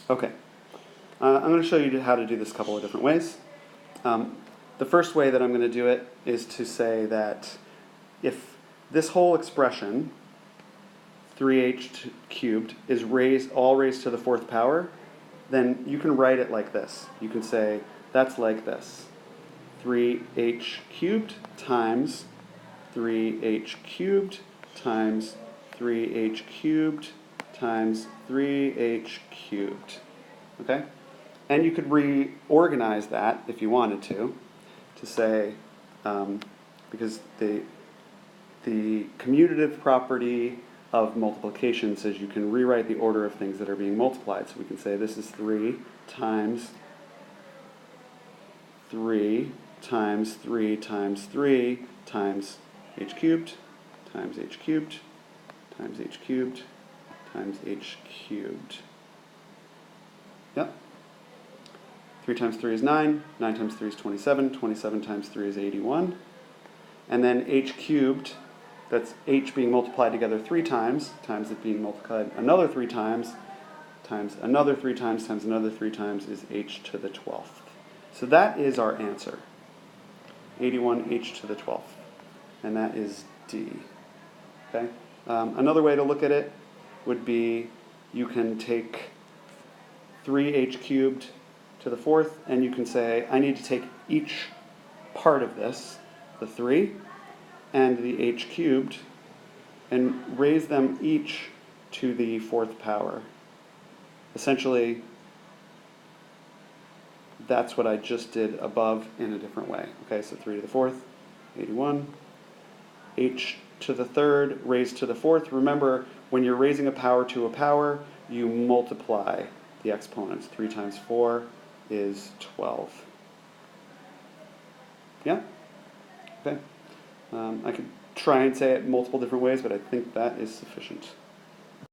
Okay. I'm going to show you how to do this a couple of different ways. The first way that I'm going to do it is to say that if this whole expression, 3h cubed, is all raised to the fourth power, then you can write it like this. You can say that's like this. 3h cubed times 3h cubed times 3h cubed times 3h cubed. Okay? And you could reorganize that if you wanted to say, because the commutative property of multiplication says you can rewrite the order of things that are being multiplied. So we can say this is 3 times 3 times 3 times 3 times h cubed times h cubed times h cubed times h cubed. Yep. 3 times 3 is 9, 9 times 3 is 27, 27 times 3 is 81. And then h cubed, that's h being multiplied together 3 times it being multiplied another 3 times another 3 times another 3 times is h to the 12th. So that is our answer. 81h to the 12th. And that is D. Okay? Another way to look at it would be you can take 3h cubed to the fourth, and you can say, I need to take each part of this, the 3, and the h cubed, and raise them each to the fourth power. Essentially, that's what I just did above in a different way. Okay, so 3 to the fourth, 81. H to the third raised to the fourth. Remember, when you're raising a power to a power, you multiply the exponents. 3 times 4 is 12. Yeah? Okay. I could try and say it multiple different ways, but I think that is sufficient.